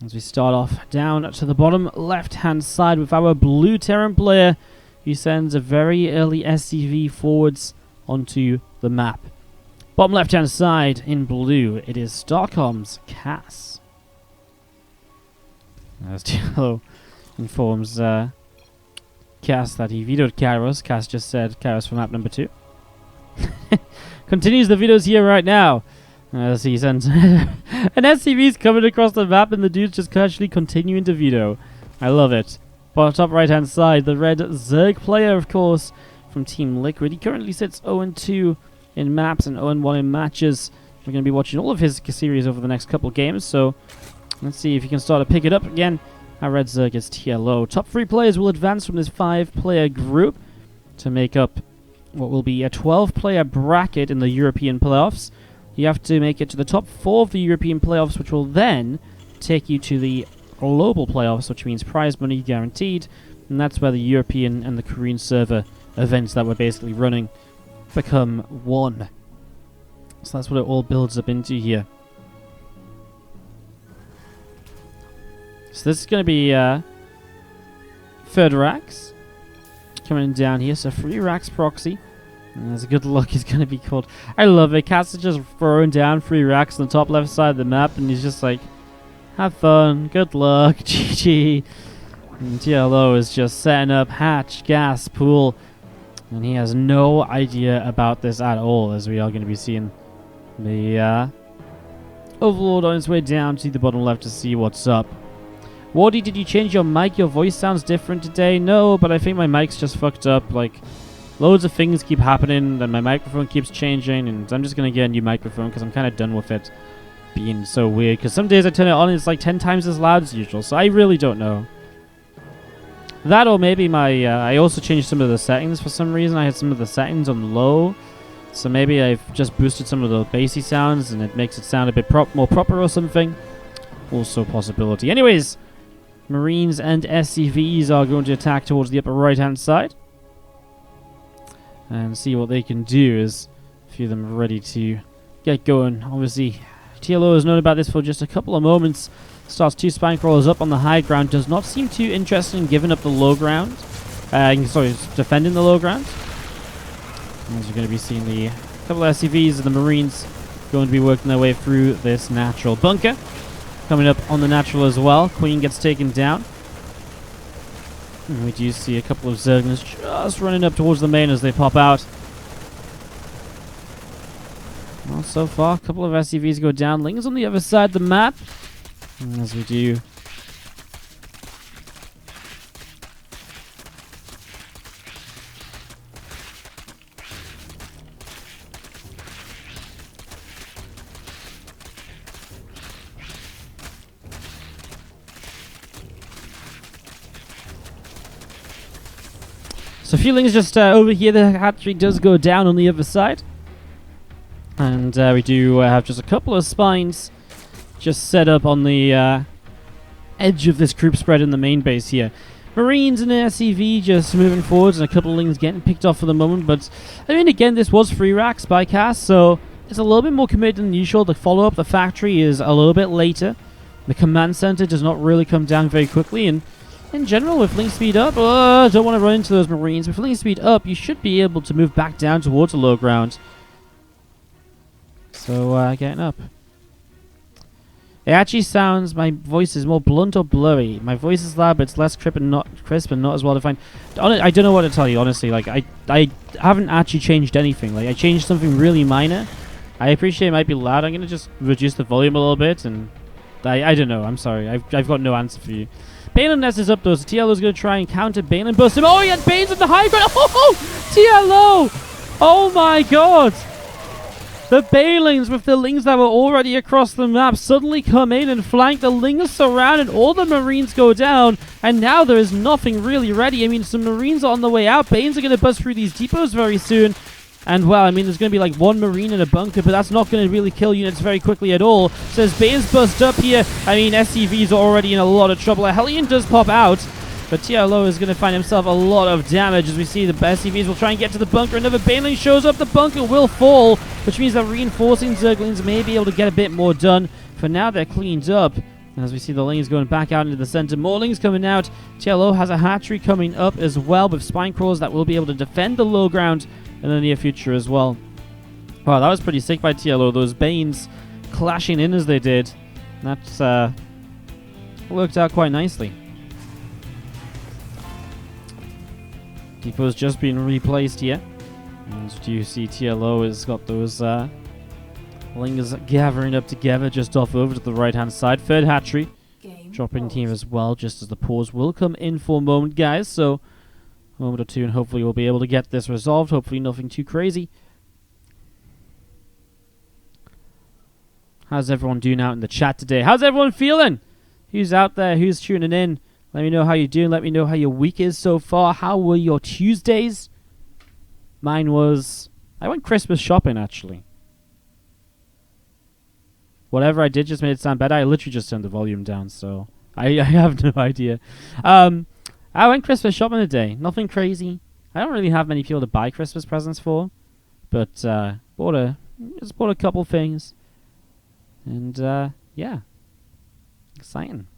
As we start off down to the bottom left-hand side with our blue Terran player, who sends a very early SCV forwards onto the map. Bottom left-hand side in blue, it is Starcom's Cass. As TLO informs Cass that he vetoed Kairos. Cass just said Kairos for map number 2. Continues the videos here right now. As he sends an SCV's coming across the map and the dude's just casually continuing to veto. I love it. Bottom top right hand side, the red Zerg player, of course, from Team Liquid. He currently sits 0-2 in maps and 0-1 in matches. We're going to be watching all of his series over the next couple games, so let's see if he can start to pick it up again. Our red Zerg is TLO. Top 3 players will advance from this 5-player group to make up what will be a 12-player bracket in the European playoffs. You have to make it to the top 4 of the European playoffs, which will then take you to the global playoffs, which means prize money guaranteed. And that's where the European and the Korean server events that we're basically running become one. So that's what it all builds up into here. So this is going to be third racks coming down here. So 3 racks proxy. And there's a good luck he's going to be called. I love it. Cass is just throwing down 3 racks on the top left side of the map. And he's just like, have fun. Good luck. GG. And TLO is just setting up hatch, gas, pool. And he has no idea about this at all, as we are going to be seeing the Overlord on his way down to the bottom left to see what's up. Wardy, did you change your mic? Your voice sounds different today. No, but I think my mic's just fucked up. Like, loads of things keep happening, and my microphone keeps changing, and I'm just going to get a new microphone because I'm kind of done with it being so weird. Because some days I turn it on and it's like 10 times as loud as usual, so I really don't know. That or maybe my... I also changed some of the settings for some reason. I had some of the settings on low, so maybe I've just boosted some of the bassy sounds and it makes it sound a bit more proper or something. Also a possibility. Anyways, Marines and SCVs are going to attack towards the upper right-hand side. And see what they can do as a few of them are ready to get going. Obviously, TLO has known about this for just a couple of moments. Starts 2 spine crawlers up on the high ground. Does not seem too interested in giving up the low ground. Sorry, defending the low ground. As you're going to be seeing the couple of SCVs and the Marines going to be working their way through this natural bunker. Coming up on the natural as well. Queen gets taken down. And we do see a couple of Zerglings just running up towards the main as they pop out. Well, so far, a couple of SCVs go down. Ling's on the other side of the map. And as we do... So Feeling's just over here. The hatchery does go down on the other side. And we do have just a couple of spines just set up on the edge of this group spread in the main base here. Marines and SCV just moving forwards, and a couple of Lings getting picked off for the moment. But, I mean, again, this was 3 racks by Cass, so it's a little bit more committed than usual. The follow-up, the factory, is a little bit later. The command center does not really come down very quickly, and in general, with link speed up, don't want to run into those Marines. With link speed up, you should be able to move back down towards the low ground. So, getting up. It actually sounds, my voice is more blunt or blurry. My voice is loud, but it's less crisp and not as well defined. I don't know what to tell you, honestly. Like, I haven't actually changed anything. Like, I changed something really minor. I appreciate it might be loud. I'm going to just reduce the volume a little bit, and I don't know. I'm sorry. I've got no answer for you. Balin Nest is up though, so TLO is going to try and counter Balin, bust him. Oh, he had Banes at the high ground. Oh, TLO! Oh my god! The Balins with the Lings that were already across the map suddenly come in and flank. The Lings surround and all the Marines go down. And now there is nothing really ready. I mean, some Marines are on the way out. Banes are going to bust through these depots very soon. And, well, I mean, there's going to be like 1 Marine in a bunker, but that's not going to really kill units very quickly at all. So as Banes bust up here, I mean, SCVs are already in a lot of trouble. A Hellion does pop out, but TLO is going to find himself a lot of damage. As we see, the SCVs will try and get to the bunker. Another Baneling shows up. The bunker will fall, which means that reinforcing Zerglings may be able to get a bit more done. For now, they're cleaned up. As we see the Lings going back out into the center. More Lings coming out. TLO has a hatchery coming up as well with spine crawlers that will be able to defend the low ground in the near future as well. Wow, that was pretty sick by TLO. Those Banes clashing in as they did. That's worked out quite nicely. Depot's just been replaced here. And you see TLO has got those Lings gathering up together just off over to the right-hand side. Third hatchery dropping here as well, just as the pause will come in for a moment, guys. So, a moment or two, and hopefully we'll be able to get this resolved. Hopefully nothing too crazy. How's everyone doing out in the chat today? How's everyone feeling? Who's out there? Who's tuning in? Let me know how you're doing. Let me know how your week is so far. How were your Tuesdays? Mine was... I went Christmas shopping, actually. Whatever I did just made it sound better. I literally just turned the volume down, so I have no idea. I went Christmas shopping today. Nothing crazy. I don't really have many people to buy Christmas presents for, but just bought a couple things, and yeah, exciting.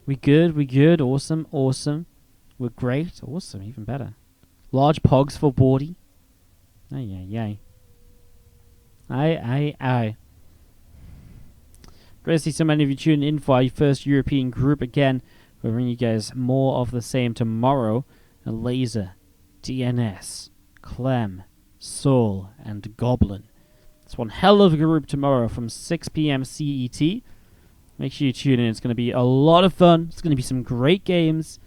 We good. Awesome. We're great. Awesome. Even better. Large pogs for Wardy. Aye. Great to see so many of you tuning in for our first European group again. We'll bring you guys more of the same tomorrow. Laser, DNS, Clem, Soul, and Goblin. It's one hell of a group tomorrow from 6 p.m. CET. Make sure you tune in. It's going to be a lot of fun. It's going to be some great games.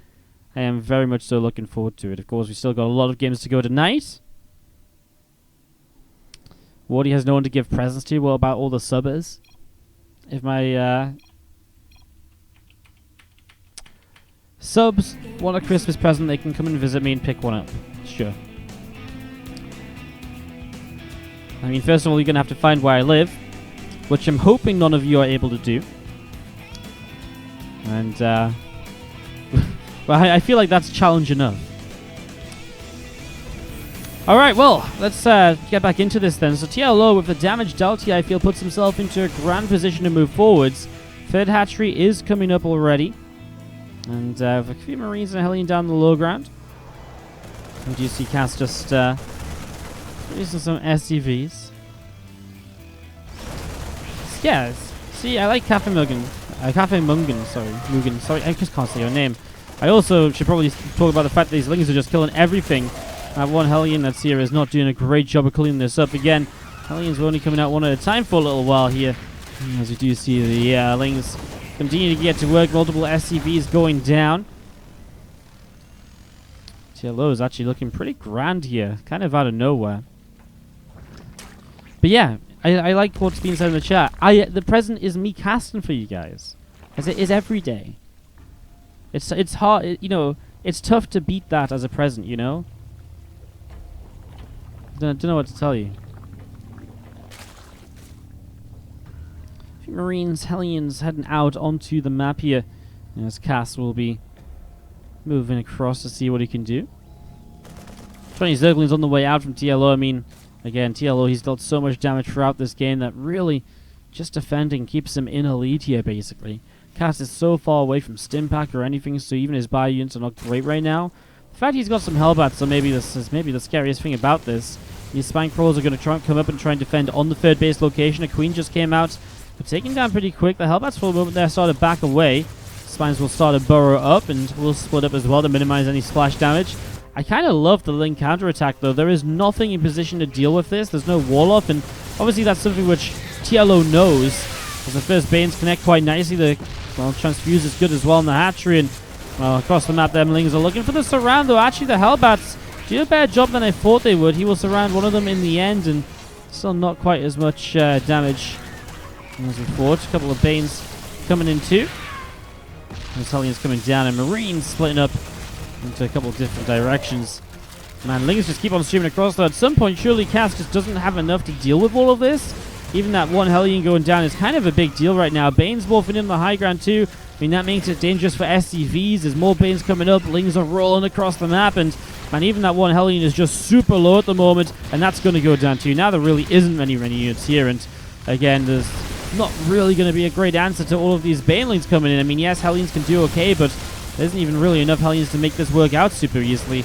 I am very much so looking forward to it. Of course, we still got a lot of games to go tonight. Wardy has no one to give presents to. What about all the subbers? If my subs want a Christmas present, they can come and visit me and pick one up. Sure. I mean, first of all, you're going to have to find where I live, which I'm hoping none of you are able to do. And, well, I feel like that's challenge enough. Alright, well, let's get back into this then. So TLO, with the damage dealt here, I feel puts himself into a grand position to move forwards. Third hatchery is coming up already. And with a few Marines and a Hellion down the low ground. And you see Cass just using some SCVs. Yes. See, I like Cafe Mugen. Mugen, sorry, I just can't say your name. I also should probably talk about the fact that these Lings are just killing everything. One Hellion that's here is not doing a great job of cleaning this up again. Hellions are only coming out one at a time for a little while here. As we do see the Lings continue to get to work. Multiple SCVs going down. TLO is actually looking pretty grand here. Kind of out of nowhere. But yeah, I like what's being said in the chat. The present is me casting for you guys. As it is every day. It's hard, you know, it's tough to beat that as a present, you know? Don't know what to tell you. Marines, Hellions heading out onto the map here. As Cass will be moving across to see what he can do. 20 Zerglings on the way out from TLO. I mean, again, TLO, he's dealt so much damage throughout this game that really just defending keeps him in a lead here, basically. Cass is so far away from Stimpack or anything, so even his bio units are not great right now. The fact he's got some Hellbats, so maybe this is maybe the scariest thing about this. These Spine Crawlers are going to come up and try and defend on the third base location. A Queen just came out, but taken down pretty quick. The Hellbats for a moment there started back away. Spines will start to burrow up and will split up as well to minimize any splash damage. I kind of love the Ling counterattack though. There is nothing in position to deal with this. There's no wall up, and obviously that's something which TLO knows. As the first Banes connect quite nicely, the Transfuse is good as well in the hatchery, and across the map them Lings are looking for the surround though. Actually the Hellbats do a better job than I thought they would. He will surround one of them in the end, and still not quite as much damage as we thought. A couple of Banes coming in too. There's Hellions coming down, and Marines splitting up into a couple of different directions. Man, Lings just keep on streaming across though. At some point, surely Cass just doesn't have enough to deal with all of this. Even that one Hellion going down is kind of a big deal right now. Banes morphing in the high ground too. I mean, that makes it dangerous for SCVs. There's more Banes coming up. Lings are rolling across the map, and man, even that one Hellion is just super low at the moment, and that's going to go down too. Now there really isn't many units here, and again, there's not really going to be a great answer to all of these Banelings coming in. I mean, yes, Hellions can do okay, but there isn't even really enough Hellions to make this work out super easily.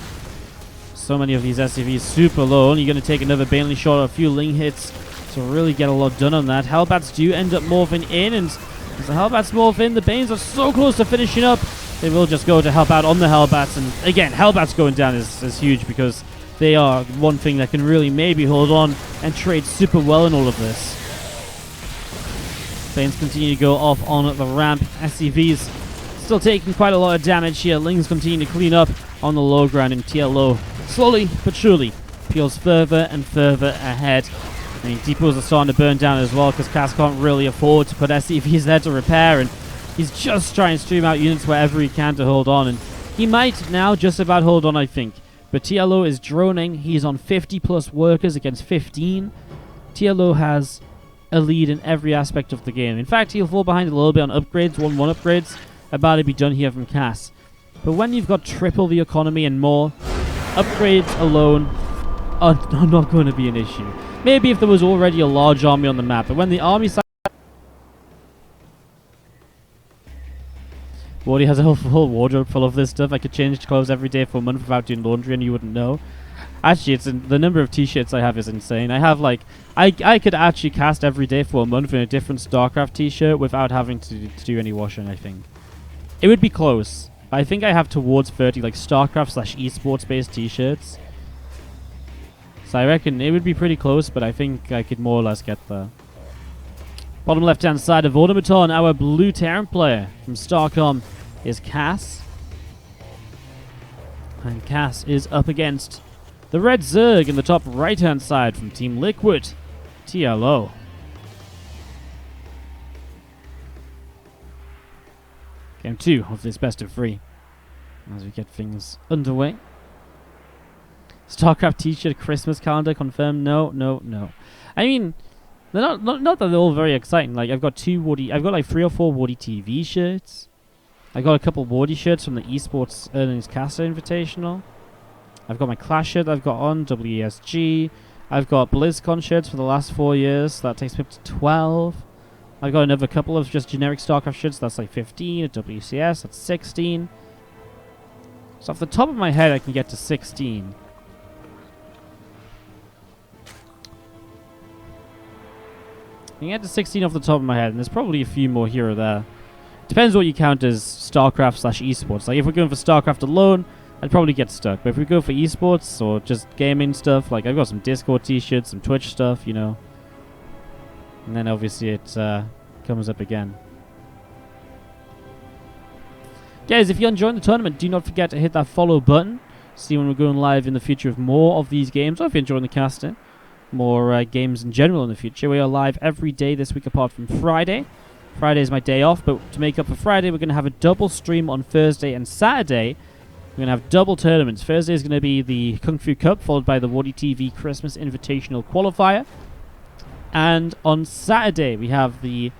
So many of these SCVs super low. Only going to take another Baneling shot or a few Ling hits to really get a lot done on that. Hellbats do end up morphing in, and as the Hellbats morph in, the Banes are so close to finishing up. They will just go to help out on the Hellbats, and again, Hellbats going down is huge because they are one thing that can really maybe hold on and trade super well in all of this. Banes continue to go off on the ramp. SCVs still taking quite a lot of damage here. Lings continue to clean up on the low ground, and TLO slowly but surely peels further and further ahead. I mean, depots are starting to burn down as well because Cass can't really afford to put SCVs there to repair, and he's just trying to stream out units wherever he can to hold on, and he might now just about hold on, I think. But TLO is droning. He's on 50 plus workers against 15. TLO has a lead in every aspect of the game. In fact, he'll fall behind a little bit on upgrades, 1-1 upgrades, about to be done here from Cass. But when you've got triple the economy and more, upgrades alone are not going to be an issue. Maybe if there was already a large army on the map, but when the army side... Wardy has a whole wardrobe full of this stuff. I could change clothes every day for a month without doing laundry and you wouldn't know. Actually, the number of t-shirts I have is insane. I have like... I could actually cast every day for a month in a different StarCraft t-shirt without having to do any washing, I think. It would be close. I think I have towards 30 like StarCraft/esports based t-shirts. So I reckon it would be pretty close, but I think I could more or less get there. Bottom left-hand side of Automaton, our blue Terran player from Starcom is Cass. And Cass is up against the red Zerg in the top right-hand side from Team Liquid, TLO. Game 2 of this best of 3 as we get things underway. StarCraft t-shirt Christmas calendar confirmed. No. I mean, they're not that they're all very exciting. Like I've got like 3 or 4 WardiTV shirts. I got a couple Wardy shirts from the Esports Earnings Caster Invitational. I've got my Clash shirt I've got on WESG. I've got BlizzCon shirts for the last 4 years. So that takes me up to 12. I've got another couple of just generic StarCraft shirts. That's like 15. At WCS, that's 16. So off the top of my head, I can get to 16. I can get to 16 off the top of my head, and there's probably a few more here or there. Depends what you count as StarCraft/esports. Like if we're going for StarCraft alone, I'd probably get stuck. But if we go for esports or just gaming stuff, like I've got some Discord t-shirts, some Twitch stuff, you know. And then obviously it comes up again. Guys, if you're enjoying the tournament, do not forget to hit that follow button. See when we're going live in the future with more of these games, or if you're enjoying the casting. More games in general in the future. We are live every day this week apart from Friday. Friday is my day off, but to make up for Friday, we're going to have a double stream on Thursday and Saturday. We're going to have double tournaments. Thursday is going to be the Kung Fu Cup, followed by the WardiTV Christmas Invitational Qualifier. And on Saturday, we have the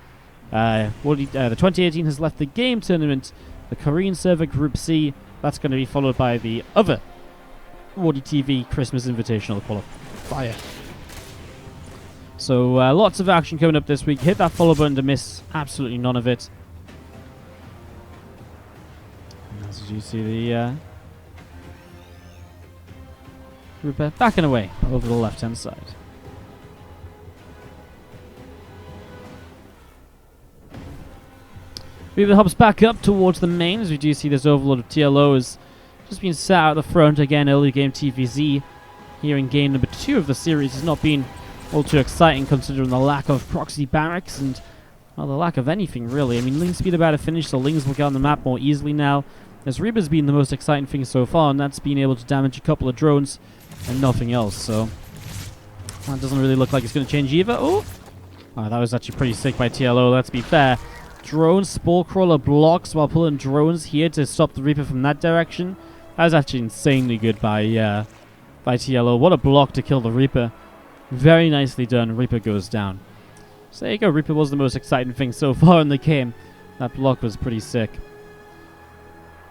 2018 Has Left the Game tournament, the Korean server Group C. That's going to be followed by the other WardiTV Christmas Invitational Qualifier. So lots of action coming up this week. Hit that follow button to miss absolutely none of it. And as you see the group backing away over the left-hand side. Reaper hops back up towards the main as we do see this overload of TLO has just been sat out the front again. Early game TVZ here in game number 2 of the series has not been all too exciting considering the lack of proxy barracks and well, the lack of anything really. I mean, Ling speed about to finish, so Lings will get on the map more easily now. As Reaper's been the most exciting thing so far, and that's being able to damage a couple of drones and nothing else. So that doesn't really look like it's going to change either. Oh, that was actually pretty sick by TLO. Let's be fair. Drone Spore Crawler blocks while pulling drones here to stop the Reaper from that direction. That was actually insanely good by TLO. What a block to kill the Reaper. Very nicely done. Reaper goes down. So there you go. Reaper was the most exciting thing so far in the game. That block was pretty sick.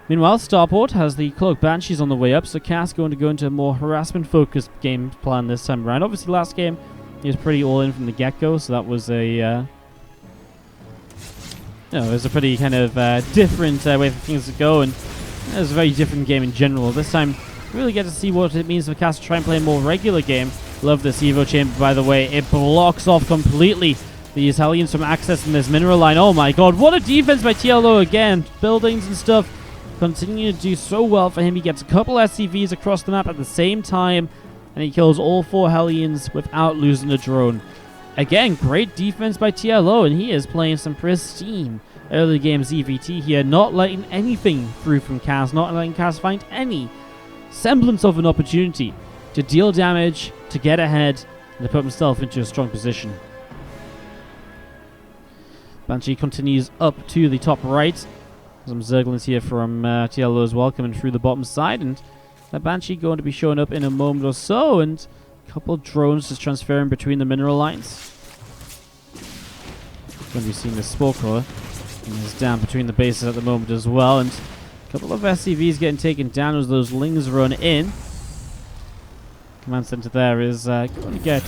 Meanwhile, Starport has the Cloak Banshees on the way up, so Cass going to go into a more harassment-focused game plan this time around. Obviously, last game he was pretty all-in from the get-go, so that was a it was a pretty kind of different way for things to go, and it was a very different game in general. This time, we really get to see what it means for Cass to try and play a more regular game. Love this Evo Chamber, by the way. It blocks off completely these Hellions from accessing this mineral line. Oh my god, what a defense by TLO again. Buildings and stuff continue to do so well for him. He gets a couple SCVs across the map at the same time, and he kills all 4 Hellions without losing a drone. Again, great defense by TLO, and he is playing some pristine early game ZvT here, not letting anything through from Cass, not letting Cass find any semblance of an opportunity to deal damage, to get ahead, and to put himself into a strong position. Banshee continues up to the top right. Some Zerglings here from TLO as well, coming through the bottom side, and that Banshee going to be showing up in a moment or so, and a couple of drones just transferring between the mineral lines. Going to be seeing the Spore Crawler, and he's down between the bases at the moment as well, and a couple of SCVs getting taken down as those Lings run in. Command center there is going to get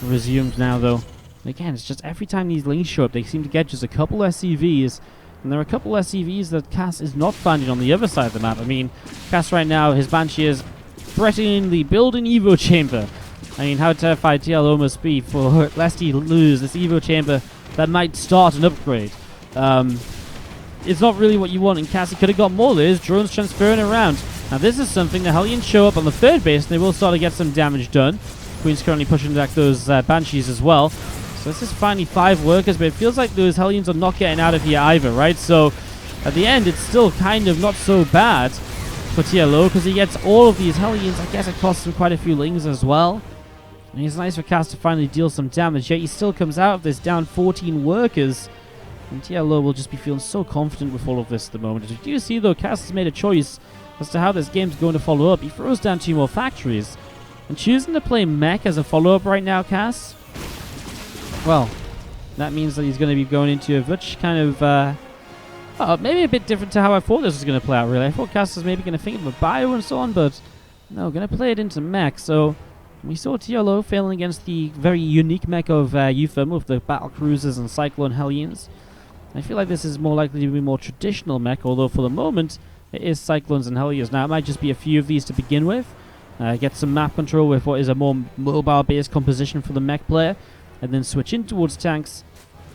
resumed now, though. And again, it's just every time these Lings show up, they seem to get just a couple SCVs. And there are a couple SCVs that Cass is not finding on the other side of the map. I mean, Cass right now, his Banshee is threatening the building Evo Chamber. I mean, how terrified TLO must be for lest he lose this Evo Chamber that might start an upgrade. It's not really what you want in Cass. He could have got more. There's drones transferring around. Now, this is something the Hellions show up on the third base, and they will start to get some damage done. Queen's currently pushing back those Banshees as well. So this is finally 5 workers, but it feels like those Hellions are not getting out of here either, right? So at the end, it's still kind of not so bad for TLO, because he gets all of these Hellions. I guess it costs him quite a few Lings as well. And it's nice for Cass to finally deal some damage, yet he still comes out of this down 14 workers. And TLO will just be feeling so confident with all of this at the moment. As you do see, though, Cass has made a choice as to how this game's going to follow up. He throws down 2 more factories. And choosing to play mech as a follow-up right now, Cass, well, that means that he's going to be going into a much kind of, maybe a bit different to how I thought this was going to play out, really. I thought Cass was maybe going to think of a bio and so on, but no, going to play it into mech. So we saw TLO failing against the very unique mech of Eupham with the battle cruisers and Cyclone Hellions. I feel like this is more likely to be more traditional mech, although for the moment it is Cyclones and Hellions. Now, it might just be a few of these to begin with. Get some map control with what is a more mobile-based composition for the mech player, and then switch in towards tanks.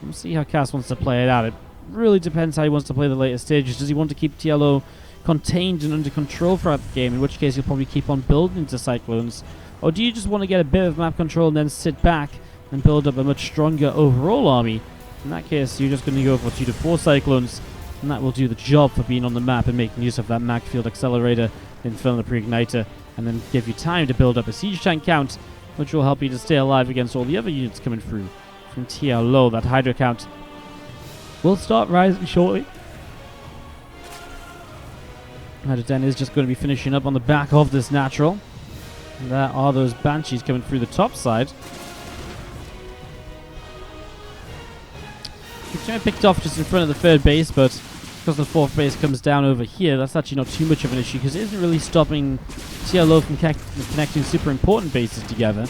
We'll see how Cass wants to play it out. It really depends how he wants to play the later stages. Does he want to keep TLO contained and under control throughout the game, in which case he'll probably keep on building into Cyclones? Or do you just want to get a bit of map control and then sit back and build up a much stronger overall army? In that case, you're just going to go for 2 to 4 Cyclones, and that will do the job for being on the map and making use of that Mac Field Accelerator, Infernal Pre-Igniter, and then give you time to build up a siege tank count, which will help you to stay alive against all the other units coming through from TLO. That Hydra count will start rising shortly. Hydra 10 is just going to be finishing up on the back of this natural. And there are those Banshees coming through the top side. We've picked off just in front of the third base, but because the fourth base comes down over here, that's actually not too much of an issue, because it isn't really stopping TLO from connecting super important bases together.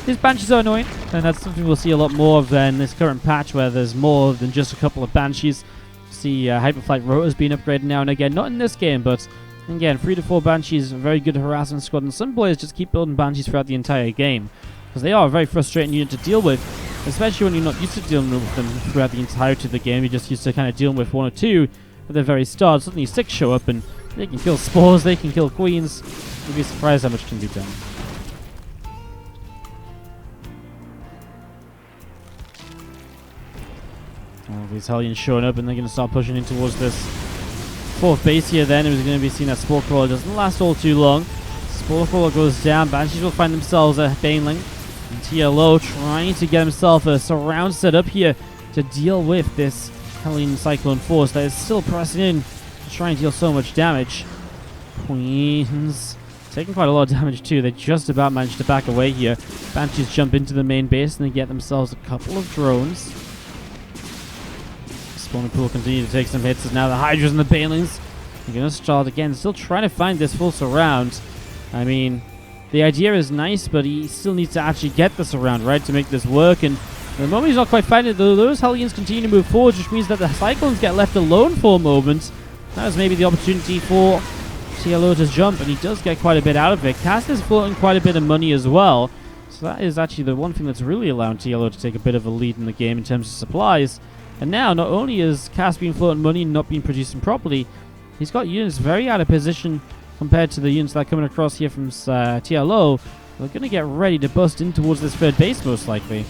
These Banshees are annoying, and that's something we'll see a lot more of in this current patch, where there's more than just a couple of Banshees. See Hyperflight rotors being upgraded now and again, not in this game, but again, 3 to 4 Banshees, a very good harassment squad, and some players just keep building Banshees throughout the entire game, because they are a very frustrating unit to deal with, especially when you're not used to dealing with them throughout the entirety of the game. You're just used to kind of dealing with 1 or 2 at the very start. Suddenly 6 show up, and they can kill spores, they can kill queens. You'd be surprised how much can be done. All these Hellions showing up, and they're going to start pushing in towards this fourth base here then. It was going to be seen that Spore Crawler doesn't last all too long. Spore Crawler goes down. Banshees will find themselves a Baneling. And TLO trying to get himself a surround set up here to deal with this Hellion Cyclone force that is still pressing in to try and deal so much damage. Queens taking quite a lot of damage too. They just about managed to back away here. Banshees jump into the main base and they get themselves a couple of drones. Spawning pool continue to take some hits as now the Hydras and the Banelings are going to start again. Still trying to find this full surround. I mean, the idea is nice, but he still needs to actually get the surround, right, to make this work. And The moment he's not quite fighting it, though, those Hellions continue to move forward, which means that the Cyclones get left alone for a moment. That was maybe the opportunity for TLO to jump, and he does get quite a bit out of it. Cass is floating quite a bit of money as well, so that is actually the one thing that's really allowing TLO to take a bit of a lead in the game in terms of supplies. And now, not only is Cass being floating money and not being producing properly, he's got units very out of position compared to the units that are coming across here from TLO. They're going to get ready to bust in towards this third base, most likely.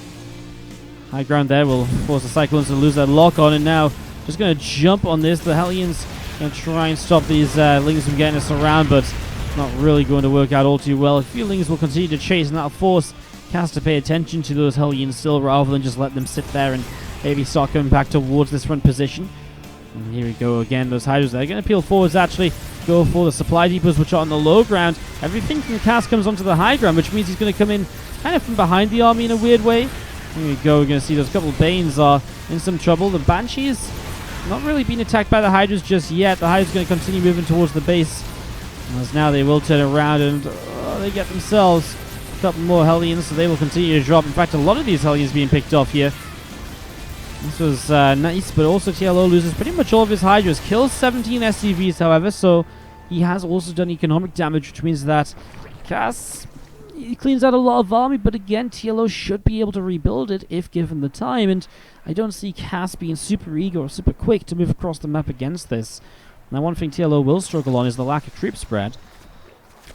High ground there will force the Cyclones to lose that lock on, and now just going to jump on this. The Hellions going to try and stop these Lings from getting us around, but not really going to work out all too well. A few Lings will continue to chase, and that'll force Cass to pay attention to those Hellions still, rather than just let them sit there and maybe start coming back towards this front position. And here we go again, those Hydras. They're going to peel forwards, actually. Go for the supply depots, which are on the low ground. Everything from Cass comes onto the high ground, which means he's going to come in kind of from behind the army in a weird way. Here we go. We're going to see those couple of Banes are in some trouble. The Banshees not really being attacked by the Hydras just yet. The Hydras going to continue moving towards the base, as now they will turn around and they get themselves a couple more Hellions, so they will continue to drop. In fact, a lot of these Hellions being picked off here. This was nice, but also TLO loses pretty much all of his Hydras. Kills 17 SCVs, however, so he has also done economic damage, which means that Cass, he cleans out a lot of army, but again, TLO should be able to rebuild it if given the time, and I don't see Cass being super eager or super quick to move across the map against this. Now, one thing TLO will struggle on is the lack of creep spread.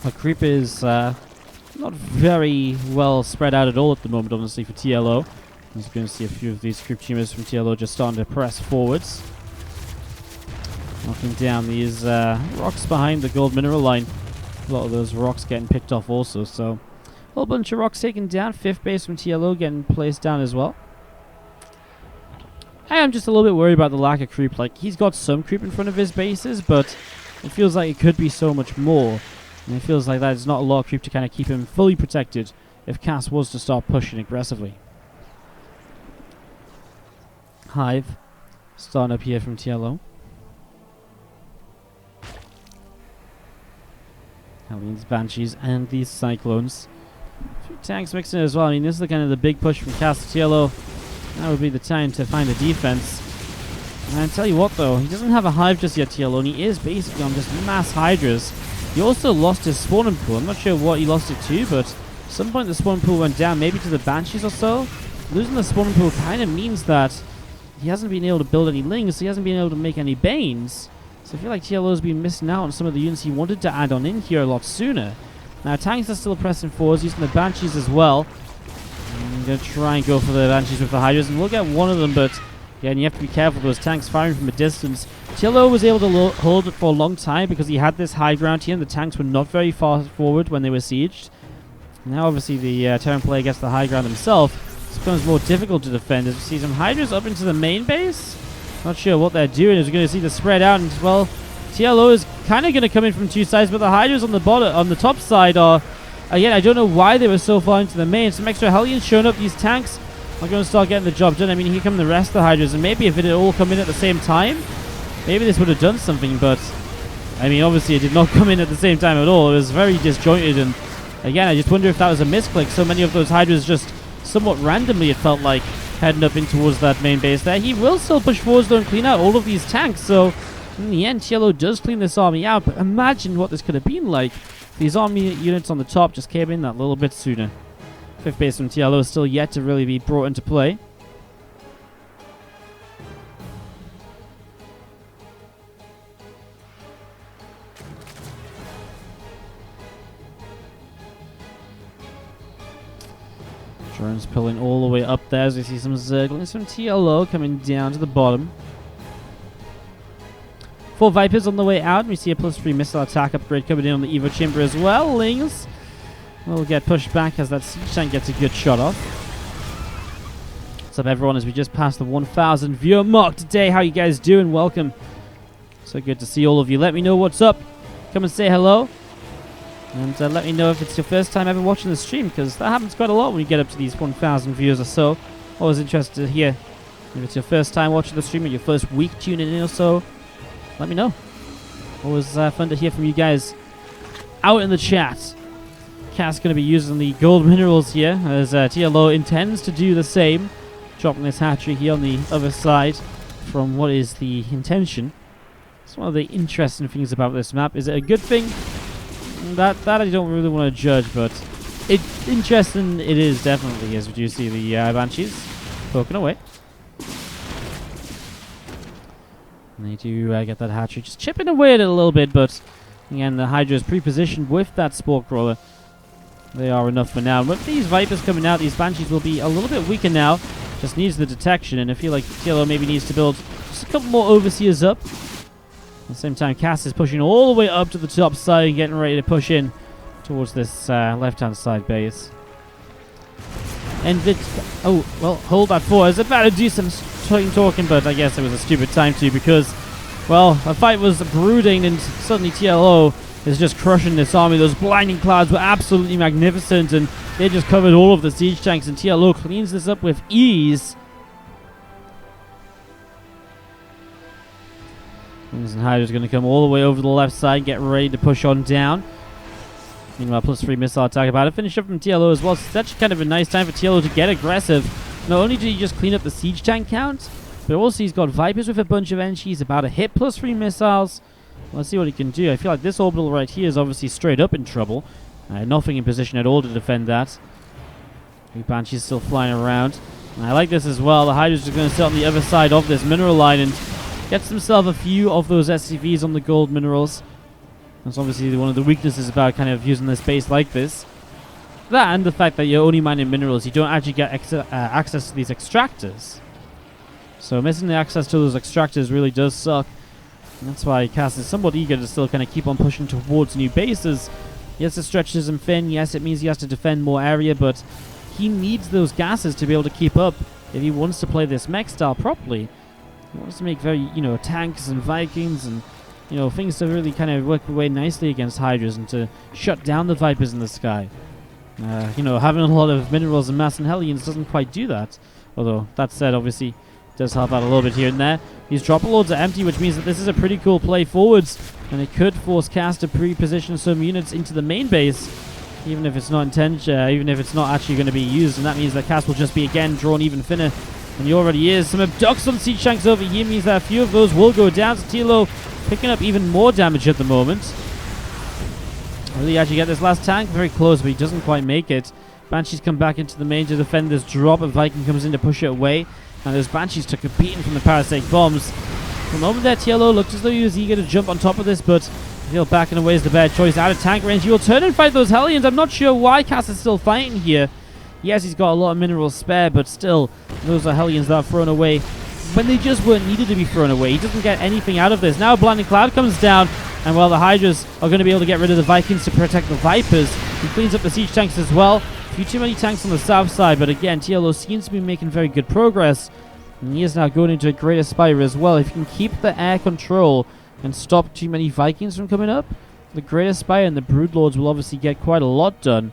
The creep is not very well spread out at all at the moment, honestly, for TLO. As you're going to see a few of these creep tumors from TLO just starting to press forwards. Knocking down these rocks behind the gold mineral line. A lot of those rocks getting picked off also, so a whole bunch of rocks taken down. Fifth base from TLO getting placed down as well. I am just a little bit worried about the lack of creep. Like, he's got some creep in front of his bases, but it feels like it could be so much more. And it feels like there's not a lot of creep to kind of keep him fully protected if Cass was to start pushing aggressively. Hive starting up here from TLO. Hellions, Banshees, and these Cyclones. A few tanks mixing as well. I mean, this is kind of the big push from Cass to TLO. That would be the time to find a defense. And I tell you what, though, he doesn't have a Hive just yet, TLO, and he is basically on just mass Hydras. He also lost his spawning pool. I'm not sure what he lost it to, but at some point the spawning pool went down, maybe to the Banshees or so. Losing the spawning pool kind of means that he hasn't been able to build any Lings, so he hasn't been able to make any Banes. So I feel like TLO's been missing out on some of the units he wanted to add on in here a lot sooner. Now, tanks are still pressing forwards, using the Banshees as well. I'm going to try and go for the Banshees with the Hydras, and we'll get one of them, but again, you have to be careful. Those tanks firing from a distance. TLO was able to hold it for a long time because he had this high ground here, and the tanks were not very far forward when they were sieged. Now, obviously, the Terran player gets the high ground himself. It becomes more difficult to defend as we see some Hydras up into the main base. Not sure what they're doing, as we're going to see the spread out, and well, TLO is kind of going to come in from two sides, but the Hydras on the bottom, on the top side are, again, I don't know why they were so far into the main. Some extra Hellions showing up. These tanks are going to start getting the job done. I mean, here come the rest of the Hydras, and maybe if it had all come in at the same time, maybe this would have done something, but I mean, obviously it did not come in at the same time at all. It was very disjointed, and again, I just wonder if that was a misclick. So many of those Hydras just somewhat randomly, it felt like, heading up in towards that main base there. He will still push forwards though and clean out all of these tanks, so in the end, TLO does clean this army out, but imagine what this could have been like if these army units on the top just came in that little bit sooner. Fifth base from TLO is still yet to really be brought into play. Drones pulling all the way up there as we see some Zerglings from TLO coming down to the bottom. 4 Vipers on the way out. We see a +3 missile attack upgrade coming in on the Evo Chamber as well. Lings will get pushed back as that siege tank gets a good shot off. What's up, everyone, as we just passed the 1,000 viewer mark today. How you guys doing? Welcome. So good to see all of you. Let me know what's up. Come and say hello. And let me know if it's your first time ever watching the stream, because that happens quite a lot when you get up to these 1,000 viewers or so. Always interested to hear if it's your first time watching the stream or your first week tuning in or so. Let me know. Always fun to hear from you guys out in the chat. Cass going to be using the gold minerals here, as TLO intends to do the same. dropping this hatchery here on the other side from what is the intention. It's one of the interesting things about this map. Is it a good thing? That I don't really want to judge, but it's interesting. It is definitely, as we do see the Banshees poking away. And they do get that hatchery just chipping away at it a little bit, but again, the Hydra is pre-positioned with that Spore Crawler. They are enough for now. With these Vipers coming out, these Banshees will be a little bit weaker now. Just needs the detection, and I feel like TLO maybe needs to build just a couple more Overseers up. At the same time, Cass is pushing all the way up to the top side and getting ready to push in towards this left-hand side base. And oh, well, hold that for. I was about to do some talking, but I guess it was a stupid time to, because, well, a fight was brooding and suddenly TLO is just crushing this army. Those blinding clouds were absolutely magnificent, and they just covered all of the siege tanks, and TLO cleans this up with ease. Wings and Hydra's going to come all the way over the left side, get ready to push on down. Meanwhile, +3 missile attack about to finish up from TLO as well. So it's actually kind of a nice time for TLO to get aggressive. Not only did he just clean up the siege tank count, but also he's got Vipers with a bunch of energies, about to hit +3 missiles. Let's see what he can do. I feel like this orbital right here is obviously straight up in trouble. Nothing in position at all to defend that. Banshee's still flying around. And I like this as well. The Hydra's just going to sit on the other side of this mineral line and gets himself a few of those SCVs on the gold minerals. That's obviously one of the weaknesses about kind of using this base like this. That and the fact that you're only mining minerals, you don't actually get access to these extractors. So missing the access to those extractors really does suck. And that's why Cass is somewhat eager to still kind of keep on pushing towards new bases. Yes, it stretches him thin. Yes, it means he has to defend more area, but he needs those gases to be able to keep up if he wants to play this mech style properly. He wants to make very, tanks and Vikings and, things to really kind of work away nicely against Hydras and to shut down the Vipers in the sky. Having a lot of minerals and mass and Hellions doesn't quite do that. Although, that said, obviously, it does help out a little bit here and there. These dropper lords are empty, which means that this is a pretty cool play forwards. And it could force Cass to pre-position some units into the main base, even if it's not even if it's not actually going to be used. And that means that Cass will just be, again, drawn even thinner. And he already is. Some abducts on siege tanks over here means that a few of those will go down. So TLO picking up even more damage at the moment. Will he actually get this last tank? Very close, but he doesn't quite make it. Banshees come back into the main to defend this drop. A Viking comes in to push it away. And those Banshees took a beating from the parasitic bombs. For a moment there, TLO looked as though he was eager to jump on top of this, but I feel backing away is the better choice. Out of tank range, he will turn and fight those Hellions. I'm not sure why Cass is still fighting here. Yes, he's got a lot of minerals spare, but still, those are Hellions that are thrown away when they just weren't needed to be thrown away. He doesn't get anything out of this. Now a Blinding Cloud comes down, and while the Hydras are going to be able to get rid of the Vikings to protect the Vipers, he cleans up the siege tanks as well. A few too many tanks on the south side, but again, TLO seems to be making very good progress. And he is now going into a Greater Spire as well. If he can keep the air control and stop too many Vikings from coming up, the Greater Spire and the Broodlords will obviously get quite a lot done.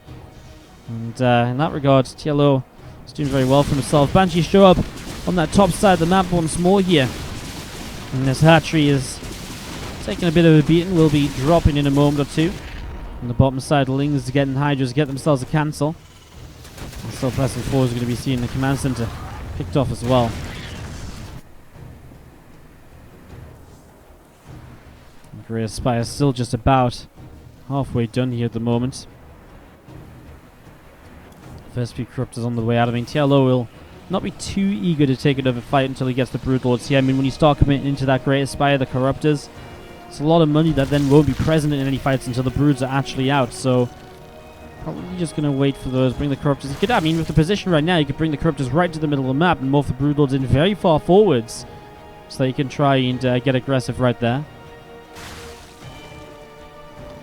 And in that regard, TLO is doing very well for himself. Banshees show up on that top side of the map once more here. And this hatchery is taking a bit of a beating. Will be dropping in a moment or two. On the bottom side, Lings getting Hydras get themselves a cancel. And still pressing forward is going to be seeing the command center picked off as well. Greater Spire is still just about halfway done here at the moment. First few Corruptors on the way out. I mean, TLO will not be too eager to take another fight until he gets the Broodlords here. I mean, when you start committing into that Greater Spire, the Corruptors, it's a lot of money that then won't be present in any fights until the Broods are actually out. So, probably just going to wait for those, bring the Corruptors. You could, I mean, with the position right now, you could bring the Corruptors right to the middle of the map and morph the Broodlords in very far forwards so that you can try and get aggressive right there.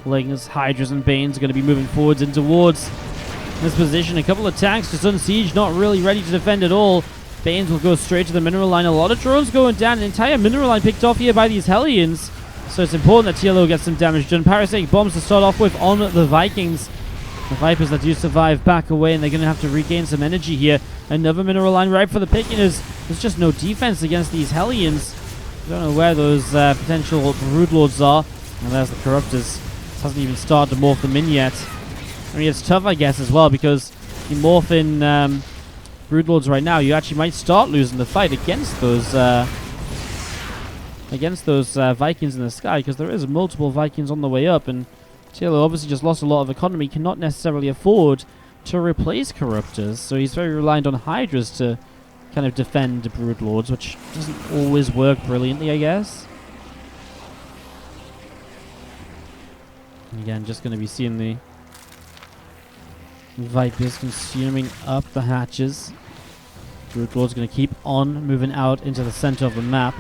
Lings, Hydras, and Banes are going to be moving forwards and towards this position. A couple of tanks just on siege, not really ready to defend at all. Banes will go straight to the mineral line. A lot of drones going down. An entire mineral line picked off here by these Hellions. So it's important that TLO gets some damage done. Parasitic bombs to start off with on the Vikings. The Vipers that do survive back away, and they're going to have to regain some energy here. Another mineral line right for the picking. There's just no defense against these Hellions. I don't know where those potential Broodlords are. And there's the Corruptors. Hasn't even started to morph them in yet. I mean, it's tough, I guess, as well, because you morph in Broodlords right now, you actually might start losing the fight against those Vikings in the sky, because there is multiple Vikings on the way up, and TLO obviously just lost a lot of economy, cannot necessarily afford to replace Corruptors, so he's very reliant on Hydras to kind of defend the Broodlords, which doesn't always work brilliantly, I guess. And again, just going to be seeing the Vipers consuming up the hatches. Broodlord's going to keep on moving out into the center of the map.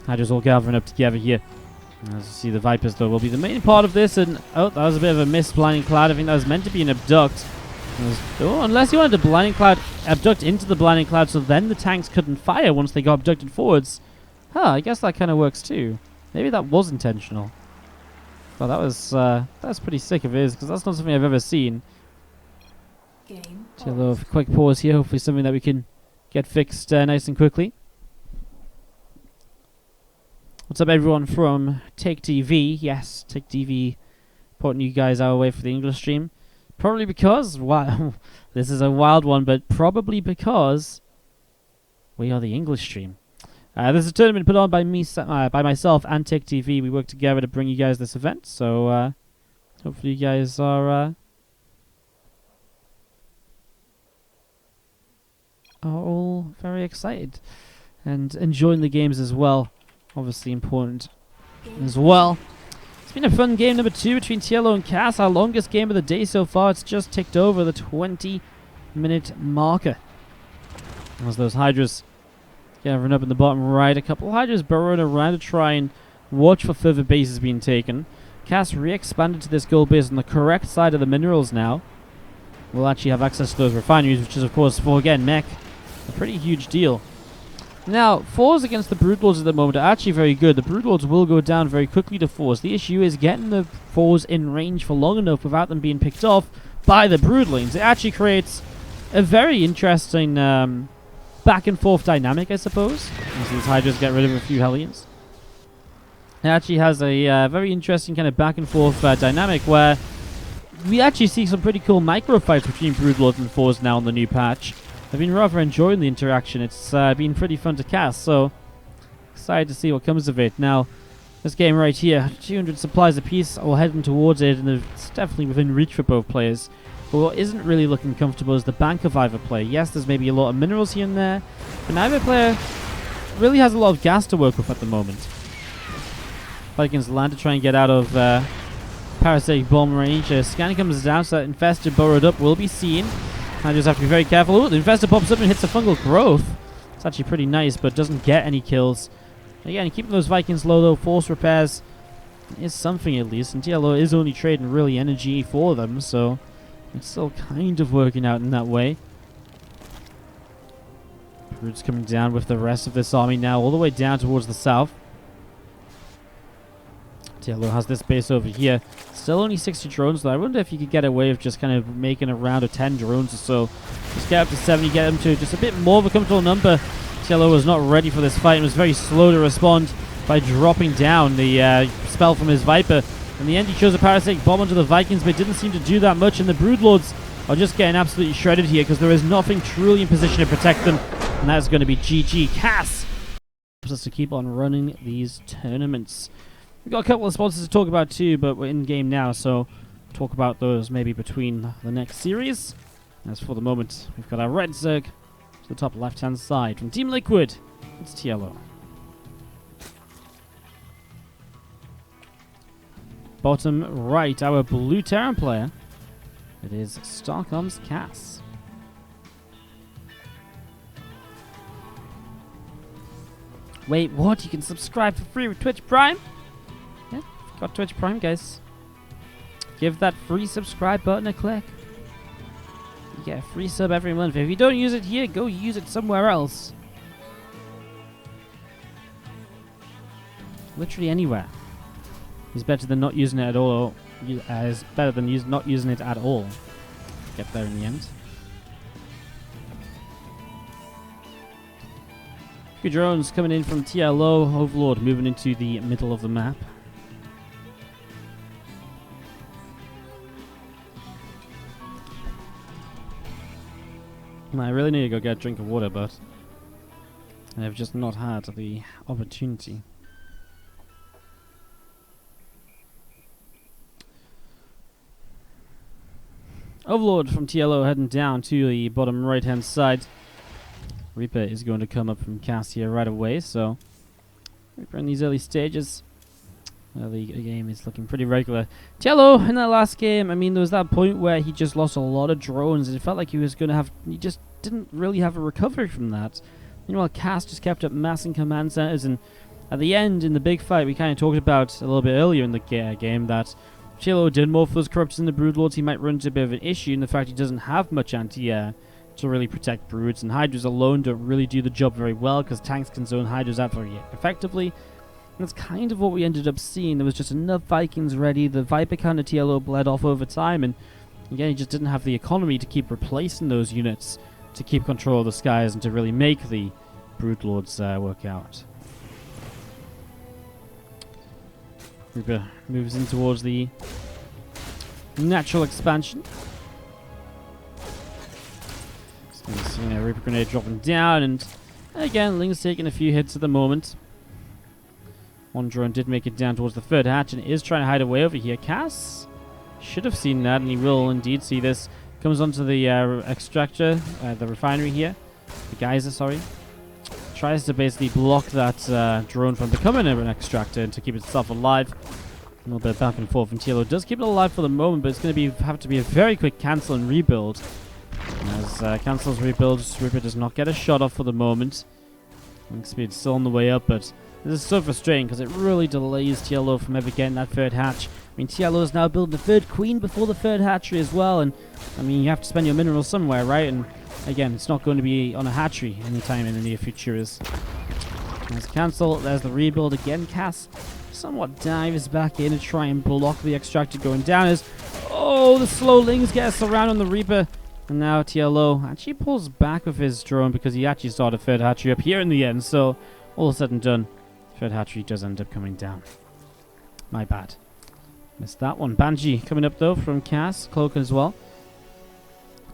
Hydras all gathering up together here. As you see, the Vipers, though, will be the main part of this. And, oh, that was a bit of a miss, Blinding Cloud. I think that was meant to be an abduct. Oh, unless you wanted to Blinding Cloud abduct into the Blinding Cloud, so then the tanks couldn't fire once they got abducted forwards. Huh, I guess that kind of works, too. Maybe that was intentional. Well, that was pretty sick if it is, because that's not something I've ever seen. A little quick pause here, hopefully something that we can get fixed nice and quickly. What's up, everyone from TakeTV? Yes, TakeTV putting you guys our way for the English stream. Probably because, wow, this is a wild one, but probably because we are the English stream. This is a tournament put on by myself and TakeTV. We work together to bring you guys this event, so hopefully you guys are all very excited and enjoying the games as well. Obviously important as well. It's been a fun game number 2 between TLO and Cass. Our longest game of the day so far. It's just ticked over the 20-minute marker. As those Hydras gathering up in the bottom right. A couple of Hydras burrowing around to try and watch for further bases being taken. Cass re-expanded to this gold base on the correct side of the minerals now. We'll actually have access to those refineries, which is, of course, for, again, mech, a pretty huge deal. Now, 4s against the Broodlords at the moment are actually very good. The Broodlords will go down very quickly to 4s. The issue is getting the 4s in range for long enough without them being picked off by the Broodlings. It actually creates a very interesting back and forth dynamic, I suppose. As these Hydras get rid of a few Hellions. It actually has a very interesting kind of back and forth dynamic where we actually see some pretty cool micro fights between Broodlords and 4s now on the new patch. I've been rather enjoying the interaction. It's been pretty fun to cast, so excited to see what comes of it. Now, this game right here, 200 supplies apiece, we're heading towards it, and it's definitely within reach for both players. But what isn't really looking comfortable is the bank of either player. Yes, there's maybe a lot of minerals here and there, but neither player really has a lot of gas to work with at the moment. Vikings land to try and get out of parasitic bomb range. Scanning comes down, so that infested burrowed up will be seen. I just have to be very careful. Ooh, the infestor pops up and hits a fungal growth. It's actually pretty nice, but doesn't get any kills. Again, keeping those Vikings low, though. Force repairs is something at least. And TLO is only trading really energy for them, so it's still kind of working out in that way. Brood's coming down with the rest of this army now, all the way down towards the south. TLO has this base over here. Still only 60 drones, though. I wonder if you could get away with just kind of making a round of 10 drones or so. Just get up to 70, get them to just a bit more of a comfortable number. TLO was not ready for this fight and was very slow to respond by dropping down the spell from his Viper. In the end, he chose a parasitic bomb onto the Vikings, but it didn't seem to do that much, and the Broodlords are just getting absolutely shredded here because there is nothing truly in position to protect them, and that's going to be GG. Cass helps us to keep on running these tournaments. We've got a couple of sponsors to talk about too, but we're in game now, so talk about those maybe between the next series. As for the moment, we've got our Red Zerg to the top left-hand side. From Team Liquid, it's TLO. Bottom right, our blue Terran player. It is Starcom's Cass. Wait, what? You can subscribe for free with Twitch Prime? Yeah, got Twitch Prime, guys. Give that free subscribe button a click. You get a free sub every month. If you don't use it here, go use it somewhere else. Literally anywhere. It's better than not using it at all. It's better than not using it at all. Get there in the end. Few drones coming in from TLO. Overlord moving into the middle of the map. I really need to go get a drink of water, but I've just not had the opportunity. Overlord from TLO heading down to the bottom right hand side. Reaper is going to come up from cast here right away, so Reaper in these early stages. The game is looking pretty regular. TLO in that last game, I mean, there was that point where he just lost a lot of drones, and it felt like he was going to have, he just didn't really have a recovery from that. Meanwhile, Cass just kept up massing command centers, and at the end, in the big fight, we kind of talked about a little bit earlier in the game that TLO did more for those corruptors in the Broodlords. He might run into a bit of an issue in the fact he doesn't have much anti-air to really protect Broods, and Hydras alone don't really do the job very well because tanks can zone Hydras out very effectively. And that's kind of what we ended up seeing. There was just enough Vikings ready. The Viper kind of TLO bled off over time, and again, he just didn't have the economy to keep replacing those units to keep control of the skies and to really make the Broodlords work out. Reaper moves in towards the natural expansion. So, Reaper grenade dropping down, and again, Ling's taking a few hits at the moment. One drone did make it down towards the third hatch and is trying to hide away over here. Cass should have seen that, and he will indeed see this. Comes onto the extractor, the refinery here. The geyser, sorry. Tries to basically block that drone from becoming an extractor and to keep itself alive. A little bit back and forth from TLO. Does keep it alive for the moment, but it's going to have to be a very quick cancel and rebuild. As cancels rebuilds, Reaper does not get a shot off for the moment. Link speed still on the way up, but this is so frustrating because it really delays TLO from ever getting that third hatch. I mean, TLO is now building the third queen before the third hatchery as well, and I mean, you have to spend your minerals somewhere, right? And again, it's not going to be on a hatchery anytime in the near future. There's cancel, there's the rebuild again. Cass somewhat dives back in to try and block the extractor going down. The slow Lings get us around on the Reaper. And now TLO actually pulls back with his drone because he actually saw the third hatchery up here in the end. So all said and done, third hatchery does end up coming down. My bad. Missed that one. Banshee coming up though from Cass. Cloak as well.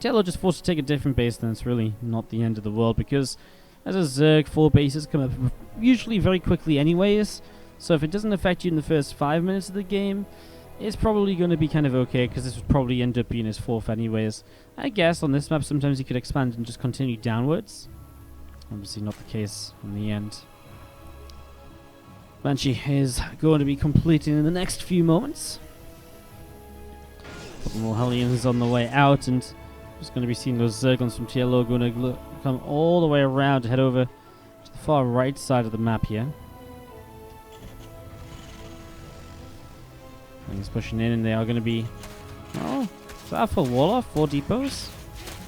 TLO just forced to take a different base, then it's really not the end of the world because as a Zerg, 4 bases come up usually very quickly anyways. So if it doesn't affect you in the first 5 minutes of the game, it's probably going to be kind of okay because this would probably end up being his 4th anyways. I guess on this map sometimes he could expand and just continue downwards. Obviously not the case in the end. Banshee is going to be completing in the next few moments. A couple more Hellions on the way out, and just going to be seeing those Zerglings from TLO going to come all the way around to head over to the far right side of the map here. And he's pushing in, and they are going to be... Oh, is that a full wall off? 4 depots?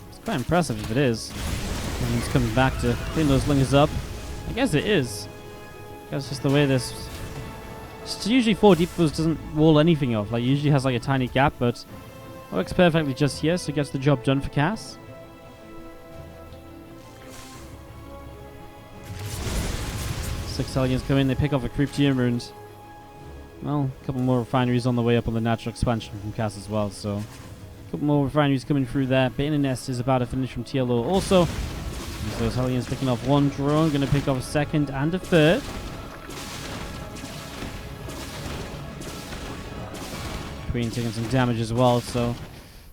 It's quite impressive if it is. And he's coming back to clean those lingers up. I guess it is. That's just the way this... Usually 4 depots doesn't wall anything off. Like, usually has like a tiny gap, but works perfectly just here, so gets the job done for Cass. Six Hellions come in, they pick off a creep team, and well, a couple more refineries on the way up on the natural expansion from Cass as well, so a couple more refineries coming through there. Bane Nest is about to finish from TLO also. And so those Hellions picking off 1 drone, going to pick off a 2nd and a 3rd. Queen taking some damage as well, so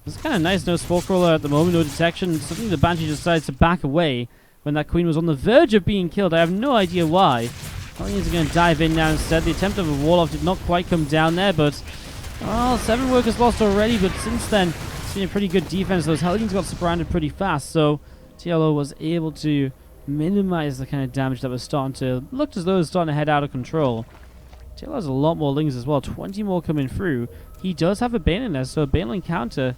it's kind of nice. No Spore Crawler at the moment, no detection. Suddenly the Banshee decides to back away when that Queen was on the verge of being killed. I have no idea why. Hellions are going to dive in now instead. The attempt of a wall-off did not quite come down there, but 7 workers lost already, but since then it's been a pretty good defense. Those Hellions got surrounded pretty fast, so TLO was able to minimize the kind of damage that was starting to look as though it was starting to head out of control. TLO has a lot more Lings as well, 20 more coming through. He does have a Bane in there, so a Baneling counter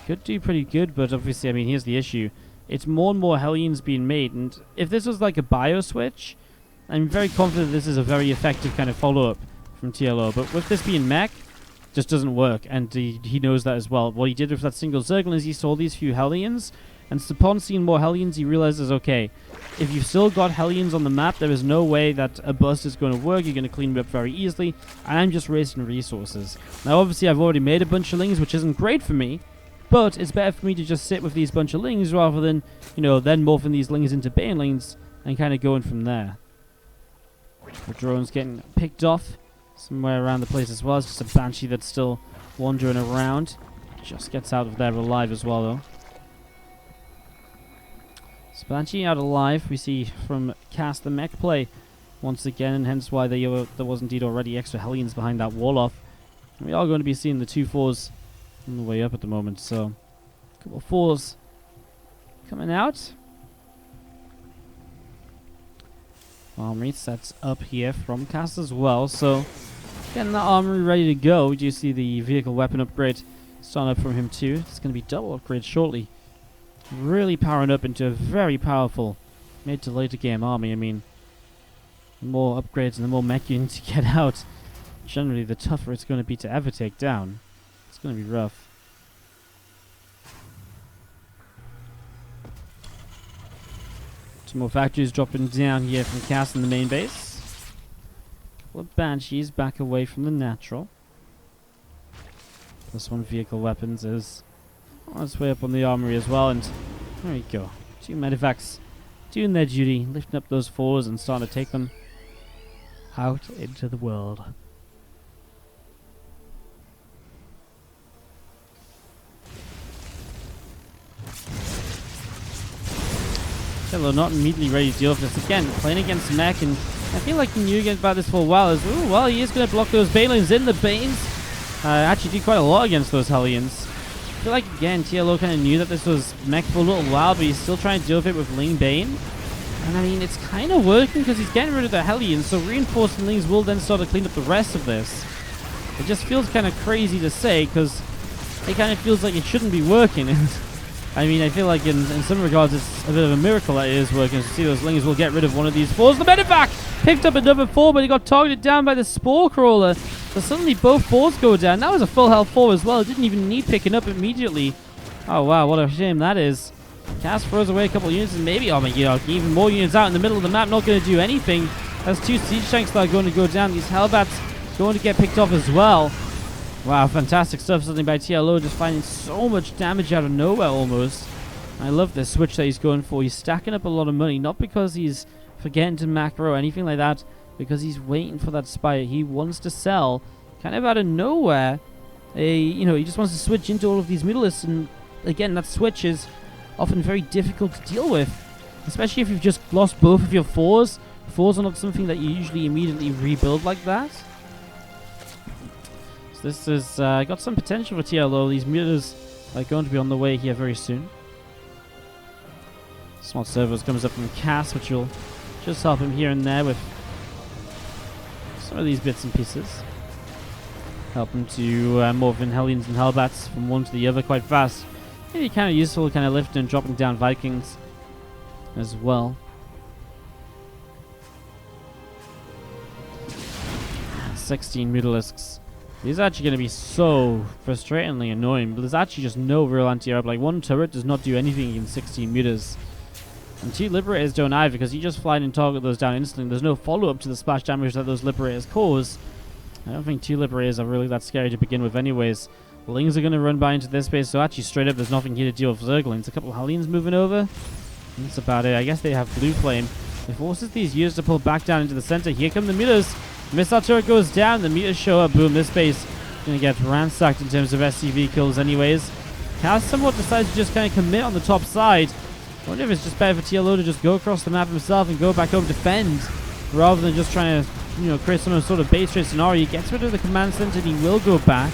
could do pretty good, but obviously, I mean, here's the issue. It's more and more Hellions being made, and if this was like a bio switch, I'm very confident this is a very effective kind of follow-up from TLO, but with this being mech, it just doesn't work, and he knows that as well. What he did with that single Zerglin is he saw these few Hellions, and upon seeing more Hellions, he realizes, okay, if you've still got Hellions on the map, there is no way that a bust is going to work. You're going to clean them up very easily, and I'm just wasting resources. Now, obviously, I've already made a bunch of Lings, which isn't great for me, But it's better for me to just sit with these bunch of lings rather than, you know, then morphing these lings into banelings and kind of going from there. The drone's getting picked off somewhere around the place as well. It's just a Banshee that's still wandering around. Just gets out of there alive as well, though. So Banshee out alive. We see from Cast the mech play once again, and hence why there was indeed already extra Hellions behind that wall off. And we are going to be seeing the 2 4s on the way up at the moment. So a couple of 4s coming out. Armory sets up here from Cast as well. So getting that armory ready to go. We do see the vehicle weapon upgrade starting up from him too. It's going to be double upgrade shortly. Really powering up into a very powerful mid to later game army. I mean, the more upgrades and the more mech you need to get out, generally the tougher it's going to be to ever take down. It's going to be rough. Some more factories dropping down here from Cast in the main base. Couple of Banshees back away from the natural. This one vehicle weapons is on its way up on the armory as well, and there you go. 2 medevacs doing their duty, lifting up those 4s and starting to take them out into the world. TLO not immediately ready to deal with this. Again, playing against mech, and I feel like he knew about this for a while. Ooh, well, he is going to block those Banelings in. The Banes actually do quite a lot against those Hellions. I feel like, again, TLO kind of knew that this was mech for a little while, but he's still trying to deal with it with Ling Bane. And I mean, it's kind of working because he's getting rid of the Hellions, so reinforcing Lings will then start to clean up the rest of this. It just feels kind of crazy to say because it kind of feels like it shouldn't be working. I mean, I feel like in some regards it's a bit of a miracle that it is working. As you see, those Lings will get rid of one of these 4s. The medevac picked up another 4, but he got targeted down by the Spore Crawler. So suddenly both 4s go down. That was a full health 4 as well. It didn't even need picking up immediately. Oh, wow, what a shame that is. Cast throws away a couple of units and maybe, oh my god, even more units out in the middle of the map. Not going to do anything. There's 2 siege tanks that are going to go down. These Hellbats going to get picked off as well. Wow, fantastic stuff suddenly by TLO, just finding so much damage out of nowhere almost. I love this switch that he's going for. He's stacking up a lot of money, not because he's forgetting to macro or anything like that, because he's waiting for that spire. He wants to sell kind of out of nowhere. He just wants to switch into all of these middleists, and again, that switch is often very difficult to deal with, especially if you've just lost both of your 4s. 4s are not something that you usually immediately rebuild like that. This has got some potential for TLO. These mutas are going to be on the way here very soon. Small servos comes up from Cast, which will just help him here and there with some of these bits and pieces. Help him to morph in Hellions and Hellbats from one to the other quite fast. Maybe kind of useful, kind of lifting and dropping down Vikings as well. 16 Mutalisks. These are actually going to be so frustratingly annoying, but there's actually just no real anti-air. Like, one turret does not do anything against 16 mutas. And 2 Liberators don't either, because you just fly in and target those down instantly. There's no follow-up to the splash damage that those Liberators cause. I don't think 2 Liberators are really that scary to begin with anyways. Lings are going to run by into this space, so actually straight up there's nothing here to deal with Zerglings. A couple of Hellions moving over. That's about it. I guess they have Blue Flame. It forces these units to pull back down into the center. Here come the mutas. Missile turret goes down, the mutas show up, boom, this base gonna get ransacked in terms of SCV kills anyways. Cast somewhat decides to just kind of commit on the top side. I wonder if it's just better for TLO to just go across the map himself and go back home defend, rather than just trying to, create some sort of base trade scenario. He gets rid of the command center and he will go back.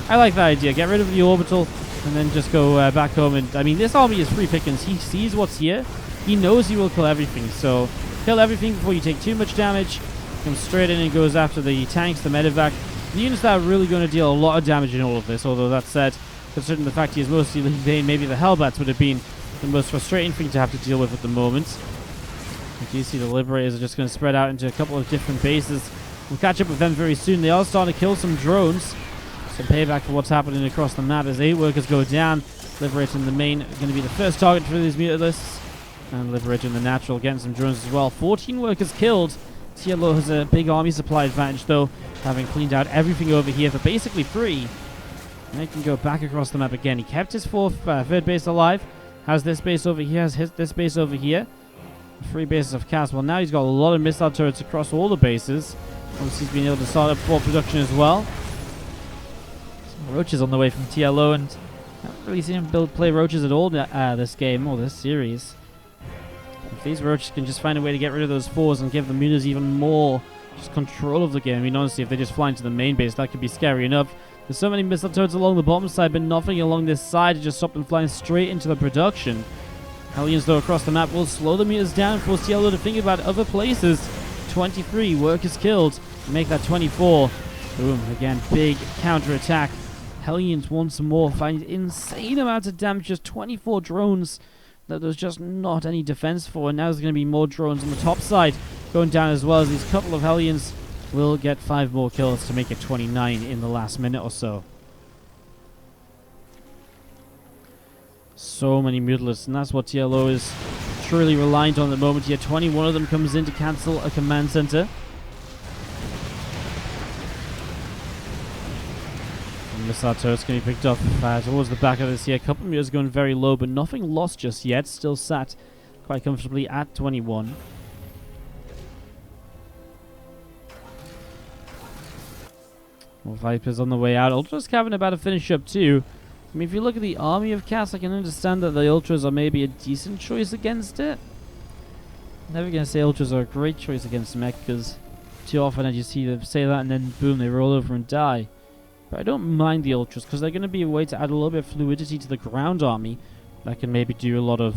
I like that idea, get rid of the orbital and then just go back home. And I mean, this army is free pickings. He sees what's here, he knows he will kill everything, so kill everything before you take too much damage. Comes straight in and goes after the tanks, the medevac. The units that are really going to deal a lot of damage in all of this, although that said, considering the fact he is mostly Ling Bane, maybe the Hellbats would have been the most frustrating thing to have to deal with at the moment. But you see the Liberators are just going to spread out into a couple of different bases. We'll catch up with them very soon. They are starting to kill some drones. Some payback for what's happening across the map as 8 workers go down. Liberating the main are going to be the first target for these mutalisks. And liberating the natural, getting some drones as well. 14 workers killed. TLO has a big army supply advantage though, having cleaned out everything over here for basically free. And he can go back across the map again. He kept his third base alive. Has this base over here. Has this base over here. 3 bases of cast. Well, now he's got a lot of missile turrets across all the bases. Obviously, he's been able to start up full production as well. Some roaches on the way from TLO, and I haven't really seen him play roaches at all this game or this series. If these roaches can just find a way to get rid of those 4s and give the Mutas even more just control of the game. I mean, honestly, if they just fly into the main base, that could be scary enough. There's so many missile turrets along the bottom side, but nothing along this side to just stop them flying straight into the production. Hellions, though, across the map will slow the Mutas down, force TLO to think about other places. 23 workers killed, make that 24. Boom, again, big counter-attack. Hellions once more find insane amounts of damage, just 24 drones that there's just not any defense for, and now there's going to be more drones on the top side going down as well, as these couple of Hellions will get 5 more kills to make it 29 in the last minute or so. So many Mutalisks, and that's what TLO is truly reliant on at the moment. Here, 21 of them comes in to cancel a command center. And missile turret's going to be picked up towards the back of this here. A couple of meters going very low, but nothing lost just yet. Still sat quite comfortably at 21. More Vipers on the way out. Ultra's having about to finish up too. I mean, if you look at the army of Cass, I can understand that the Ultras are maybe a decent choice against it. Never going to say Ultras are a great choice against mech, because too often I just see them say that and then boom, they roll over and die. But I don't mind the Ultras, because they're going to be a way to add a little bit of fluidity to the ground army that can maybe do a lot of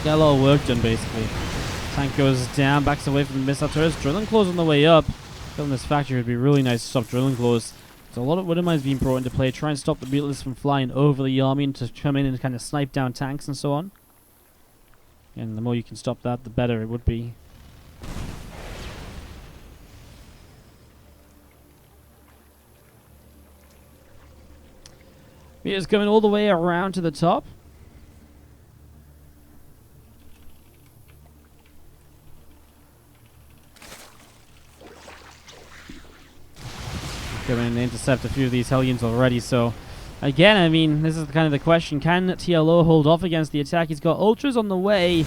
get a lot of work done, basically. Tank goes down, backs away from the missile turrets. Drilling claws on the way up. Killing this factory would be really nice to stop drilling claws. So a lot of Widow Mines being brought into play, try and stop the Mutalisks from flying over the army and to come in and kind of snipe down tanks and so on. And the more you can stop that, the better it would be. It's coming all the way around to the top. Going to intercept a few of these Hellions already, so again, I mean, this is kind of the question. Can TLO hold off against the attack? He's got Ultras on the way.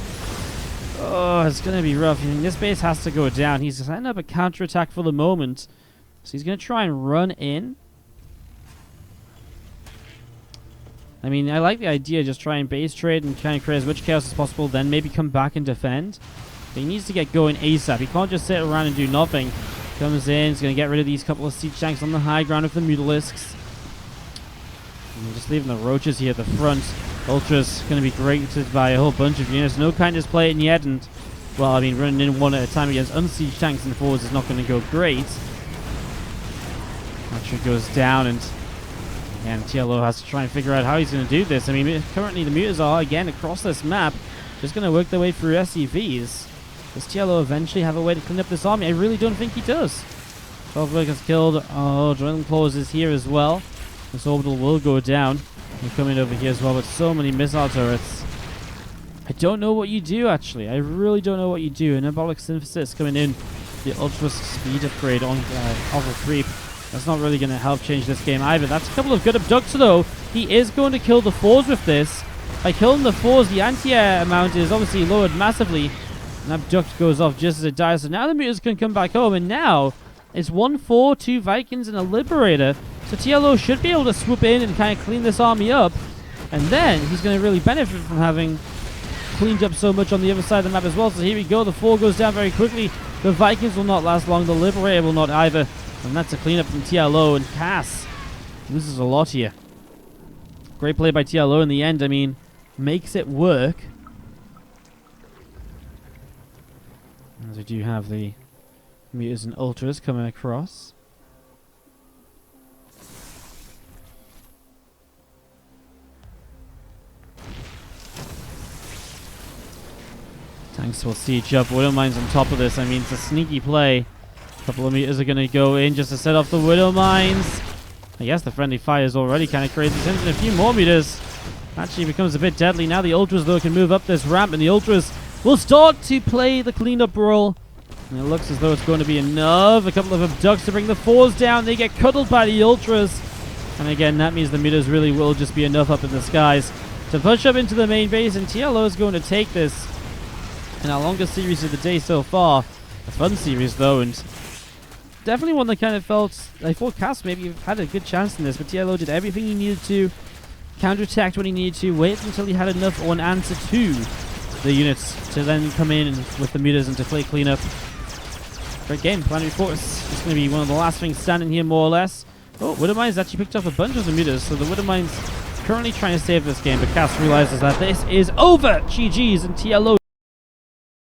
Oh, it's going to be rough. I mean, this base has to go down. He's setting up a counterattack for the moment, so he's going to try and run in. I mean, I like the idea, just try and base trade and try and create as much chaos as possible, then maybe come back and defend. But he needs to get going ASAP. He can't just sit around and do nothing. Comes in, he's going to get rid of these couple of siege tanks on the high ground with the Mutalisks. And just leaving the roaches here at the front. Ultra's going to be greeted by a whole bunch of units. No kindness playing yet, and, well, I mean, running in one at a time against unsieged tanks and forwards is not going to go great. Archer goes down, and TLO has to try and figure out how he's going to do this. I mean, currently the Mutas are, again, across this map, just going to work their way through SCVs. Does TLO eventually have a way to clean up this army? I really don't think he does. 12 workers killed. Oh, Drilling Claws is here as well. This orbital will go down. They're coming over here as well, but so many missile turrets. I don't know what you do, actually. I really don't know what you do. Anabolic Synthesis coming in. The Ultra Speed upgrade on Alpha Creep. That's not really going to help change this game either. That's a couple of good abducts, though. He is going to kill the 4s with this. By killing the 4s, the anti-air amount is obviously lowered massively. And abduct goes off just as it dies. So now the Mutas can come back home. And now it's 1-4, 2 Vikings, and a Liberator. So TLO should be able to swoop in and kind of clean this army up. And then he's going to really benefit from having cleaned up so much on the other side of the map as well. So here we go. The 4 goes down very quickly. The Vikings will not last long. The Liberator will not either. And that's a cleanup from TLO. And Cass loses a lot here. Great play by TLO in the end. I mean, makes it work. As we do have the Mutas and Ultras coming across. Tanks will siege up. Widow Mines on top of this. I mean, it's a sneaky play. A couple of Mutas are going to go in just to set off the Widow Mines. I guess the friendly fire is already kind of crazy. Sends in a few more Mutas. Actually becomes a bit deadly. Now the Ultras, though, can move up this ramp, and the Ultras will start to play the cleanup role. And it looks as though it's going to be enough. A couple of abducts to bring the 4s down. They get cuddled by the Ultras. And again, that means the mutas really will just be enough up in the skies to push up into the main base. And TLO is going to take this in our longest series of the day so far. A fun series, though, and definitely one that kind of felt... I thought Cass maybe had a good chance in this, but TLO did everything he needed to. Counterattacked when he needed to. Wait until he had enough or an answer to the units to then come in with the mutas and to play cleanup. Great game. Planetary Force is going to be one of the last things standing here, more or less. Oh, Widowmine's actually picked up a bunch of the mutas, so the Widowmine's currently trying to save this game, but Cass realizes that this is over. GG's, and TLO